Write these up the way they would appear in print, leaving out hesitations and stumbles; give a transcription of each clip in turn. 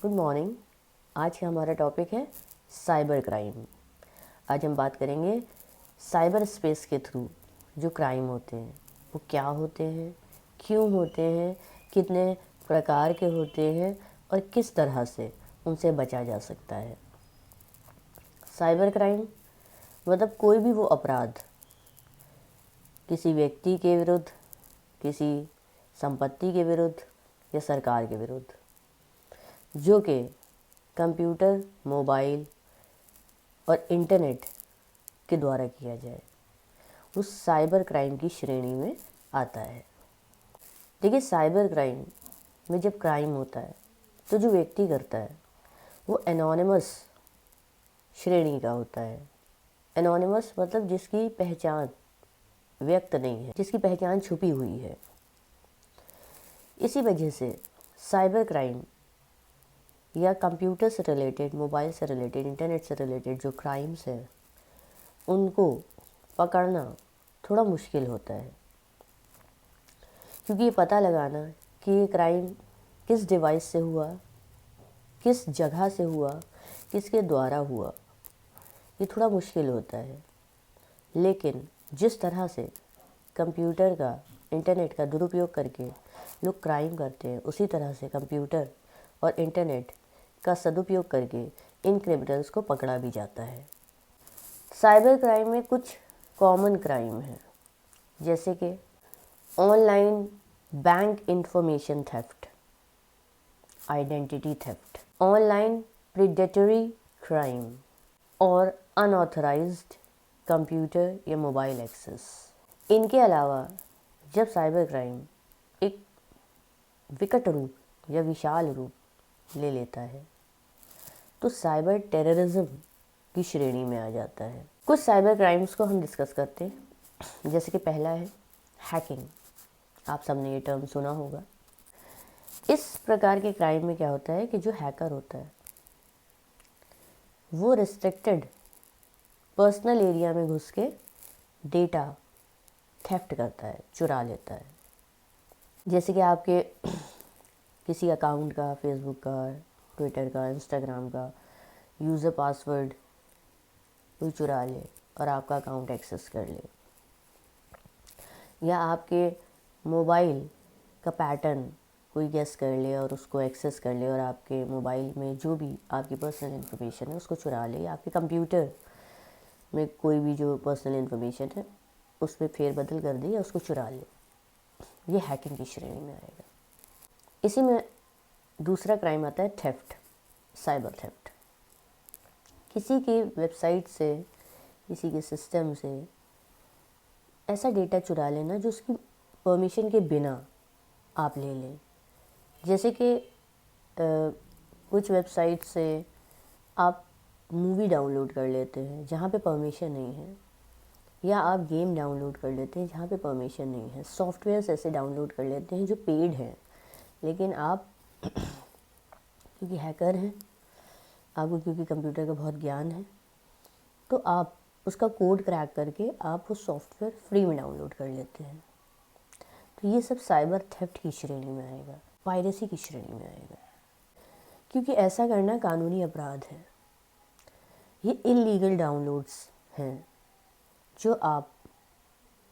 Good morning. आज का हमारा टॉपिक है साइबर क्राइम। आज हम बात करेंगे साइबर स्पेस के थ्रू जो क्राइम होते हैं वो क्या होते हैं, क्यों होते हैं, कितने प्रकार के होते हैं और किस तरह से उनसे बचा जा सकता है। साइबर क्राइम मतलब कोई भी वो अपराध किसी व्यक्ति के विरुद्ध, किसी संपत्ति के विरुद्ध या सरकार के विरुद्ध जो कि कंप्यूटर, मोबाइल और इंटरनेट के द्वारा किया जाए, उस साइबर क्राइम की श्रेणी में आता है। देखिए, साइबर क्राइम में जब क्राइम होता है तो जो व्यक्ति करता है वो एनोनिमस श्रेणी का होता है। एनोनिमस मतलब जिसकी पहचान व्यक्त नहीं है, जिसकी पहचान छुपी हुई है। इसी वजह से साइबर क्राइम या कंप्यूटर से रिलेटेड, मोबाइल से रिलेटेड, इंटरनेट से रिलेटेड जो क्राइम्स हैं उनको पकड़ना थोड़ा मुश्किल होता है, क्योंकि ये पता लगाना कि ये क्राइम किस डिवाइस से हुआ, किस जगह से हुआ, किसके द्वारा हुआ, ये थोड़ा मुश्किल होता है। लेकिन जिस तरह से कंप्यूटर का, इंटरनेट का दुरुपयोग करके लोग क्राइम करते हैं, उसी तरह से कंप्यूटर और इंटरनेट का सदुपयोग करके इन क्रिमिनल्स को पकड़ा भी जाता है। साइबर क्राइम में कुछ कॉमन क्राइम हैं, जैसे कि online bank information theft, identity theft, online predatory crime और अनऑथराइज्ड कंप्यूटर या मोबाइल एक्सेस। इनके अलावा जब साइबर क्राइम एक विकट रूप या विशाल रूप ले लेता है तो साइबर टेररिज्म की श्रेणी में आ जाता है। कुछ साइबर क्राइम्स को हम डिस्कस करते हैं, जैसे कि पहला है हैकिंग। आप सबने ये टर्म सुना होगा। इस प्रकार के क्राइम में क्या होता है कि जो हैकर होता है वो रिस्ट्रिक्टेड पर्सनल एरिया में घुस के डेटा थेफ्ट करता है, चुरा लेता है। जैसे कि आपके किसी अकाउंट का, फेसबुक का, ट्विटर का, इंस्टाग्राम का यूज़र पासवर्ड कोई चुरा ले और आपका अकाउंट एक्सेस कर ले, या आपके मोबाइल का पैटर्न कोई गेस कर ले और उसको एक्सेस कर ले और आपके मोबाइल में जो भी आपकी पर्सनल इन्फॉर्मेशन है उसको चुरा ले, या आपके कंप्यूटर में कोई भी जो पर्सनल इन्फॉर्मेशन है उसमें फेरबदल कर दे या उसको चुरा ले। ये हैकिंग की श्रेणी में आएगा। इसी में दूसरा क्राइम आता है थेफ्ट, साइबर थेफ्ट। किसी की वेबसाइट से, किसी के सिस्टम से ऐसा डेटा चुरा लेना जो उसकी परमिशन के बिना आप ले लें। जैसे कि कुछ वेबसाइट से आप मूवी डाउनलोड कर लेते हैं जहाँ पे परमिशन नहीं है, या आप गेम डाउनलोड कर लेते हैं जहाँ पे परमिशन नहीं है। सॉफ्टवेयर्स ऐसे डाउनलोड कर लेते हैं जो पेड हैं, लेकिन आप क्योंकि हैकर हैं, आपको क्योंकि कंप्यूटर का बहुत ज्ञान है, तो आप उसका कोड क्रैक करके आप वो सॉफ्टवेयर फ्री में डाउनलोड कर लेते हैं। तो ये सब साइबर थेफ्ट की श्रेणी में आएगा, पायरेसी की श्रेणी में आएगा, क्योंकि ऐसा करना कानूनी अपराध है। ये इलीगल डाउनलोड्स हैं जो आप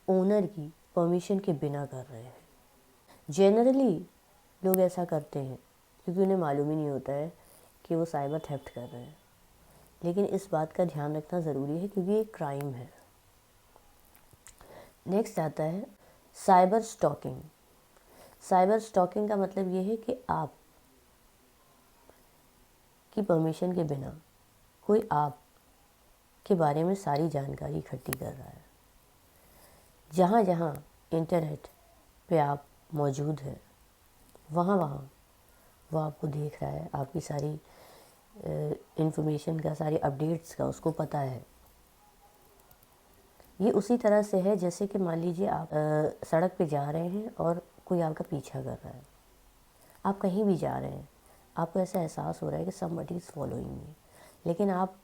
ओनर की परमिशन के बिना कर रहे हैं। जनरली लोग ऐसा करते हैं क्योंकि उन्हें मालूम ही नहीं होता है कि वो साइबर थेफ्ट कर रहे हैं, लेकिन इस बात का ध्यान रखना ज़रूरी है क्योंकि ये क्राइम है। नेक्स्ट आता है साइबर स्टॉकिंग। साइबर स्टॉकिंग का मतलब ये है कि आप की परमिशन के बिना कोई आप के बारे में सारी जानकारी इकट्ठी कर रहा है। जहाँ जहाँ इंटरनेट पे आप मौजूद हैं, वहाँ वहाँ वो आपको देख रहा है, आपकी सारी इन्फॉर्मेशन का, सारी अपडेट्स का उसको पता है। ये उसी तरह से है जैसे कि मान लीजिए आप सड़क पे जा रहे हैं और कोई आपका पीछा कर रहा है। आप कहीं भी जा रहे हैं, आपको ऐसा एहसास हो रहा है कि somebody is following me, लेकिन आप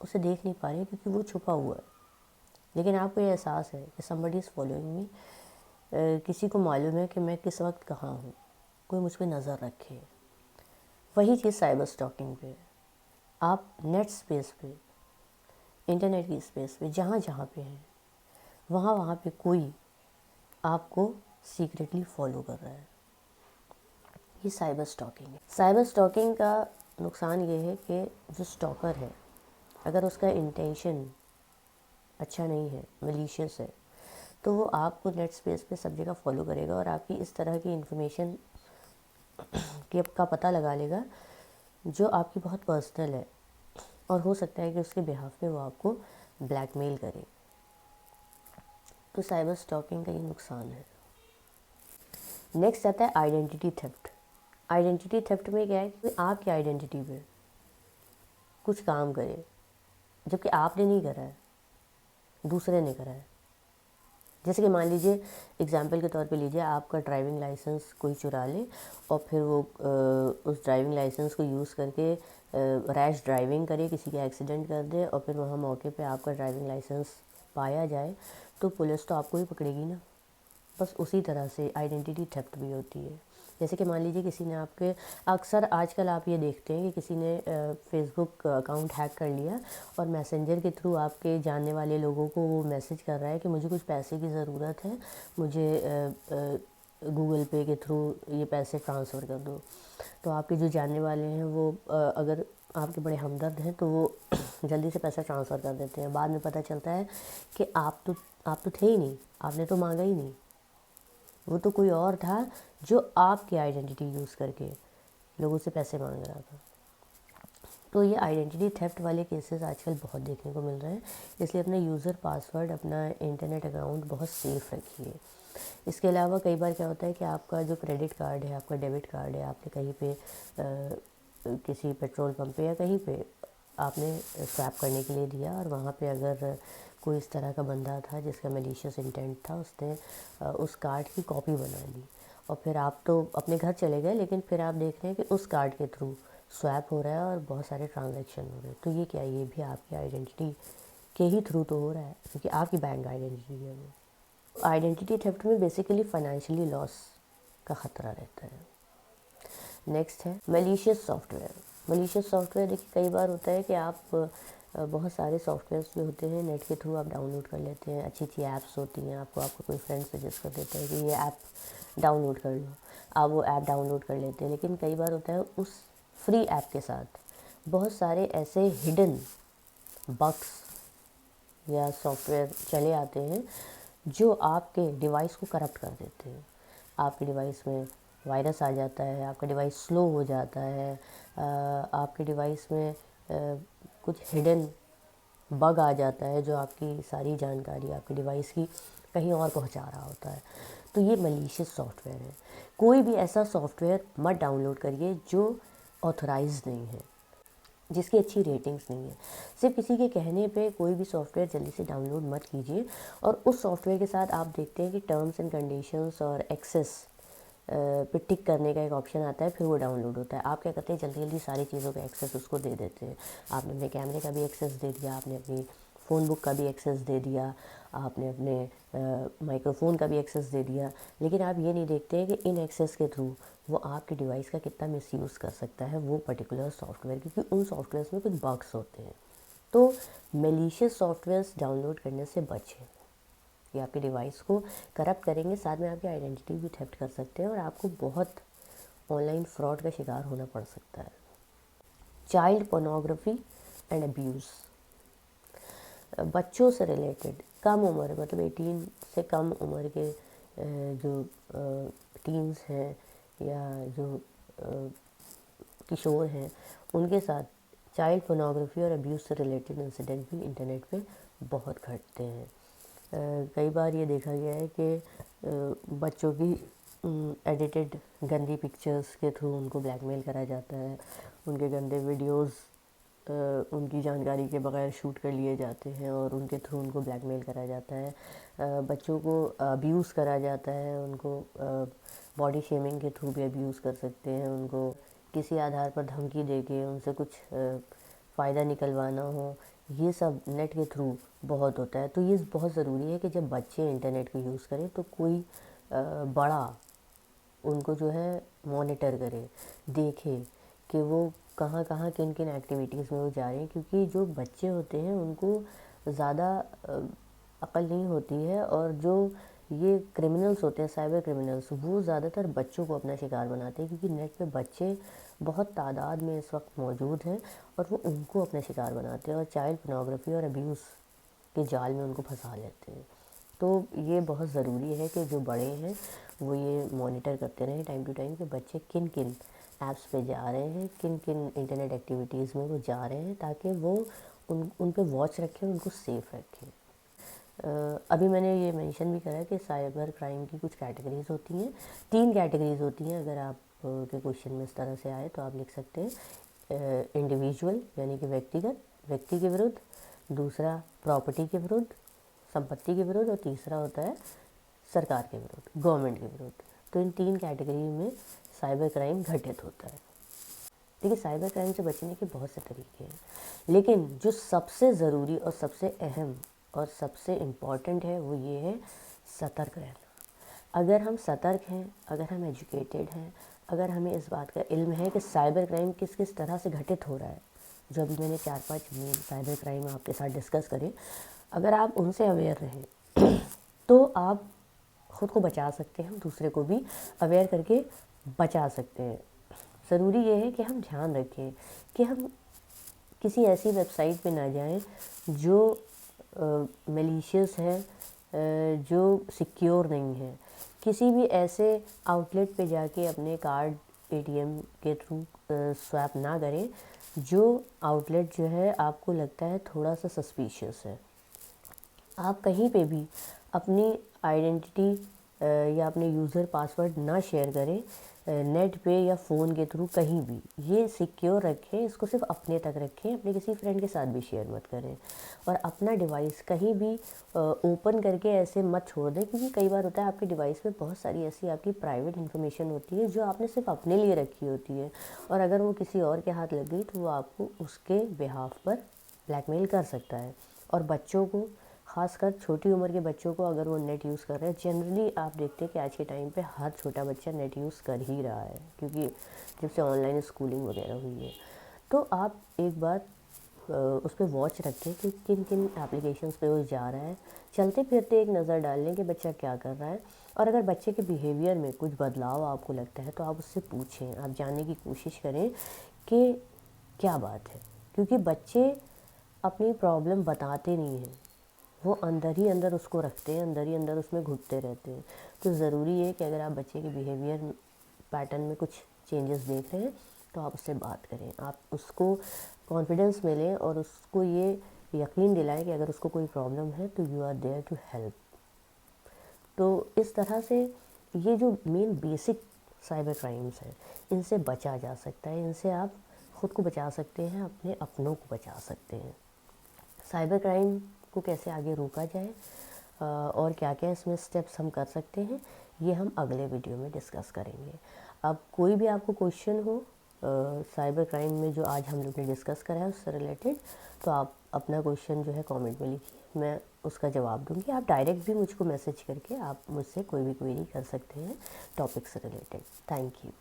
उसे देख नहीं पा रहे क्योंकि वो छुपा हुआ है। लेकिन आपको ये एहसास है कि somebody is following me, किसी को मालूम है कि मैं किस वक्त कहाँ हूँ, कोई मुझ पर नज़र रखे। वही चीज़ साइबर स्टॉकिंग पे है। आप नेट स्पेस पे, इंटरनेट की स्पेस पे जहाँ जहाँ पे हैं, वहाँ वहाँ पे कोई आपको सीक्रेटली फॉलो कर रहा है, ये साइबर स्टॉकिंग है। साइबर स्टॉकिंग का नुकसान ये है कि जो स्टॉकर है, अगर उसका इंटेंशन अच्छा नहीं है, मलिशियस है, तो वो आपको नेट स्पेस पे सब जगह फॉलो करेगा और आपकी इस तरह की इन्फॉर्मेशन का पता लगा लेगा जो आपकी बहुत पर्सनल है, और हो सकता है कि उसके बिहाफ में वो आपको ब्लैकमेल करे। तो साइबर स्टॉकिंग का ये नुकसान है। नेक्स्ट आता है आइडेंटिटी थेफ्ट। आइडेंटिटी थेफ्ट में क्या है कि आपकी आइडेंटिटी पे कुछ काम करे जबकि आपने नहीं करा है, दूसरे ने करा है। जैसे कि मान लीजिए, एग्जाम्पल के तौर पे लीजिए, आपका ड्राइविंग लाइसेंस कोई चुरा ले और फिर वो उस ड्राइविंग लाइसेंस को यूज़ करके रैश ड्राइविंग करे, किसी का एक्सीडेंट कर दे और फिर वहाँ मौके पे आपका ड्राइविंग लाइसेंस पाया जाए, तो पुलिस तो आपको ही पकड़ेगी ना। बस उसी तरह से आइडेंटिटी थेफ्ट भी होती है। जैसे कि मान लीजिए किसी ने आपके, अक्सर आजकल आप ये देखते हैं कि किसी ने फेसबुक अकाउंट हैक कर लिया और मैसेंजर के थ्रू आपके जानने वाले लोगों को वो मैसेज कर रहा है कि मुझे कुछ पैसे की ज़रूरत है, मुझे गूगल पे के थ्रू ये पैसे ट्रांसफ़र कर दो। तो आपके जो जानने वाले हैं वो अगर आपके बड़े हमदर्द हैं तो वो जल्दी से पैसा ट्रांसफ़र कर देते हैं। बाद में पता चलता है कि आप तो थे ही नहीं, आपने तो मांगा ही नहीं, वो तो कोई और था जो आपकी आइडेंटिटी यूज़ करके लोगों से पैसे मांग रहा था। तो ये आइडेंटिटी थेफ्ट वाले केसेस आजकल बहुत देखने को मिल रहे हैं, इसलिए अपना यूज़र पासवर्ड, अपना इंटरनेट अकाउंट बहुत सेफ़ रखिए। इसके अलावा कई बार क्या होता है कि आपका जो क्रेडिट कार्ड है, आपका डेबिट कार्ड है, आपने कहीं पे किसी पेट्रोल पंप पे या कहीं पे आपने स्वैप करने के लिए दिया और वहाँ पे अगर कोई इस तरह का बंदा था जिसका मैलिशियस इंटेंट था, उसने उस कार्ड की कॉपी बना ली और फिर आप तो अपने घर चले गए, लेकिन फिर आप देख रहे हैं कि उस कार्ड के थ्रू स्वैप हो रहा है और बहुत सारे ट्रांजैक्शन हो रहे हैं। तो ये क्या, ये भी आपकी आइडेंटिटी के ही थ्रू तो हो रहा है, क्योंकि आपकी बैंक आइडेंटिटी है वो। आइडेंटिटी थेफ्ट में बेसिकली फाइनेंशियली लॉस का ख़तरा रहता है। नेक्स्ट है मैलिशियस सॉफ्टवेयर। मैलिशियस सॉफ्टवेयर देखिए, कई बार होता है कि आप बहुत सारे सॉफ्टवेयर्स जो होते हैं नेट के थ्रू आप डाउनलोड कर लेते हैं, अच्छी अच्छी ऐप्स होती हैं, आपको कोई फ्रेंड सजेस्ट कर देता है कि ये ऐप डाउनलोड कर लो, आप वो ऐप डाउनलोड कर लेते हैं। लेकिन कई बार होता है उस फ्री ऐप के साथ बहुत सारे ऐसे हिडन बग्स या सॉफ्टवेयर चले आते हैं जो आपके डिवाइस को करप्ट कर देते हैं। आपके डिवाइस में वायरस आ जाता है, आपका डिवाइस स्लो हो जाता है, आपके डिवाइस में कुछ हिडन बग आ जाता है जो आपकी सारी जानकारी आपके डिवाइस की कहीं और पहुंचा रहा होता है। तो ये मलिशियस सॉफ्टवेयर है। कोई भी ऐसा सॉफ्टवेयर मत डाउनलोड करिए जो ऑथराइज्ड नहीं है, जिसकी अच्छी रेटिंग्स नहीं है। सिर्फ किसी के कहने पे कोई भी सॉफ्टवेयर जल्दी से डाउनलोड मत कीजिए। और उस सॉफ्टवेयर के साथ आप देखते हैं कि टर्म्स एंड कंडीशंस और एक्सेस पे टिक करने का एक ऑप्शन आता है, फिर वो डाउनलोड होता है। आप क्या करते हैं, जल्दी जल्दी सारी चीज़ों का एक्सेस उसको दे देते हैं। आपने अपने कैमरे का भी एक्सेस दे दिया, आपने अपनी फ़ोन बुक का भी एक्सेस दे दिया, आपने अपने माइक्रोफोन का भी एक्सेस दे दिया, लेकिन आप ये नहीं देखते हैं कि इन एक्सेस के थ्रू वो आपके डिवाइस का कितना मिसयूज़ कर सकता है वो पर्टिकुलर सॉफ्टवेयर, क्योंकि उन सॉफ्टवेयर्स में कुछ बग्स होते हैं। तो मैलिशियस सॉफ्टवेयर्स डाउनलोड करने से बचें। ये आपके डिवाइस को करप्ट करेंगे, साथ में आपकी आइडेंटिटी भी थेफ्ट कर सकते हैं और आपको बहुत ऑनलाइन फ्रॉड का शिकार होना पड़ सकता है। चाइल्ड पोर्नोग्राफी एंड अब्यूज़, बच्चों से रिलेटेड कम उम्र, मतलब 18 से कम उम्र के जो टीन्स हैं या जो किशोर हैं, उनके साथ चाइल्ड पोर्नोग्राफी और अब्यूज़ से रिलेटेड इंसिडेंट भी इंटरनेट पे बहुत घटते हैं। कई बार ये देखा गया है कि बच्चों की एडिटेड गंदी पिक्चर्स के थ्रू उनको ब्लैकमेल करा जाता है, उनके गंदे वीडियोस उनकी जानकारी के बगैर शूट कर लिए जाते हैं और उनके थ्रू उनको ब्लैकमेल करा जाता है। बच्चों को अब्यूज़ करा जाता है, उनको बॉडी शेमिंग के थ्रू भी अब्यूज़ कर सकते हैं, उनको किसी आधार पर धमकी देके उनसे कुछ फ़ायदा निकलवाना हो, ये सब नेट के थ्रू बहुत होता है। तो ये बहुत ज़रूरी है कि जब बच्चे इंटरनेट को यूज़ करें तो कोई बड़ा उनको जो है मॉनिटर करे, देखे कि वो कहाँ कहाँ किन किन एक्टिविटीज़ में वो जा रहे हैं, क्योंकि जो बच्चे होते हैं उनको ज़्यादा अक्ल नहीं होती है, और जो ये क्रिमिनल्स होते हैं, साइबर क्रिमिनल्स, वो ज़्यादातर बच्चों को अपना शिकार बनाते हैं, क्योंकि नेट पे बच्चे बहुत तादाद में इस वक्त मौजूद हैं और वो उनको अपना शिकार बनाते हैं और चाइल्ड पोर्नोग्राफी और अब्यूज़ के जाल में उनको फंसा लेते हैं। तो ये बहुत ज़रूरी है कि जो बड़े हैं वो ये मॉनिटर करते रहें टाइम टू टाइम कि बच्चे किन किन ऐप्स पे जा रहे हैं, किन किन इंटरनेट एक्टिविटीज़ में वो जा रहे हैं, ताकि वो उन पे वॉच रखें, उनको सेफ़ रखें। अभी मैंने ये मेंशन भी करा कि साइबर क्राइम की कुछ कैटेगरीज़ होती हैं, 3 कैटेगरीज़ होती हैं। अगर आप के क्वेश्चन में इस तरह से आए तो आप लिख सकते हैं इंडिविजुअल यानी कि व्यक्तिगत, व्यक्ति के विरुद्ध, दूसरा प्रॉपर्टी के विरुद्ध, संपत्ति के विरुद्ध, और तीसरा होता है सरकार के विरुद्ध, गवर्नमेंट के विरुद्ध। तो इन 3 कैटेगरी में साइबर क्राइम घटित होता है। देखिए, साइबर क्राइम से बचने के बहुत से तरीके हैं, लेकिन जो सबसे ज़रूरी और सबसे अहम और सबसे इम्पॉर्टेंट है वो ये है सतर्क रहना। अगर हम सतर्क हैं, अगर हम एजुकेटेड हैं, अगर हमें इस बात का इल्म है कि साइबर क्राइम किस किस तरह से घटित हो रहा है, जो अभी मैंने 4-5 मेन साइबर क्राइम आपके साथ डिस्कस करे, अगर आप उनसे अवेयर रहें तो आप ख़ुद को बचा सकते हैं, दूसरे को भी अवेयर करके बचा सकते हैं। ज़रूरी ये है कि हम ध्यान रखें कि हम किसी ऐसी वेबसाइट पे ना जाएं जो मैलिशियस है, जो सिक्योर नहीं है। किसी भी ऐसे आउटलेट पे जाके अपने कार्ड एटीएम के थ्रू स्वैप ना करें जो आउटलेट जो है आपको लगता है थोड़ा सा सस्पिशियस है। आप कहीं पे भी अपनी आइडेंटिटी या अपने यूज़र पासवर्ड ना शेयर करें नेट पे या फ़ोन के थ्रू कहीं भी। ये सिक्योर रखें, इसको सिर्फ अपने तक रखें, अपने किसी फ्रेंड के साथ भी शेयर मत करें। और अपना डिवाइस कहीं भी ओपन करके ऐसे मत छोड़ दें, क्योंकि कई बार होता है आपके डिवाइस में बहुत सारी ऐसी आपकी प्राइवेट इन्फॉर्मेशन होती है जो आपने सिर्फ अपने लिए रखी होती है, और अगर वो किसी और के हाथ लग गई तो वो आपको उसके बिहाफ पर ब्लैकमेल कर सकता है। और बच्चों को, ख़ासकर छोटी उम्र के बच्चों को, अगर वो नेट यूज़ कर रहे हैं, जनरली आप देखते हैं कि आज के टाइम पे हर छोटा बच्चा नेट यूज़ कर ही रहा है, क्योंकि जब से ऑनलाइन स्कूलिंग वगैरह हुई है। तो आप एक बार उस पर वॉच रखें कि किन किन एप्लीकेशंस पे वो जा रहा है। चलते फिरते एक नज़र डाल लें कि बच्चा क्या कर रहा है, और अगर बच्चे के बिहेवियर में कुछ बदलाव आपको लगता है तो आप उससे पूछें, आप जानने की कोशिश करें कि क्या बात है, क्योंकि बच्चे अपनी प्रॉब्लम बताते नहीं हैं, वो अंदर ही अंदर उसको रखते हैं, अंदर ही अंदर उसमें घुटते रहते हैं। तो ज़रूरी है कि अगर आप बच्चे के बिहेवियर पैटर्न में कुछ चेंजेस देख रहे हैं तो आप उससे बात करें, आप उसको कॉन्फिडेंस में लें और उसको ये यकीन दिलाएं कि अगर उसको कोई प्रॉब्लम है तो you are there to help. तो इस तरह से ये जो मेन बेसिक साइबर क्राइम्स हैं, इनसे बचा जा सकता है, इनसे आप ख़ुद को बचा सकते हैं, अपने अपनों को बचा सकते हैं। साइबर क्राइम को कैसे आगे रोका जाए और क्या क्या इसमें स्टेप्स हम कर सकते हैं, ये हम अगले वीडियो में डिस्कस करेंगे। अब कोई भी आपको क्वेश्चन हो साइबर क्राइम में जो आज हम लोग ने डिस्कस करा है उससे रिलेटेड, तो आप अपना क्वेश्चन जो है कमेंट में लिखिए, मैं उसका जवाब दूंगी। आप डायरेक्ट भी मुझको मैसेज करके आप मुझसे कोई भी क्वेरी कर सकते हैं टॉपिक से रिलेटेड। Thank you.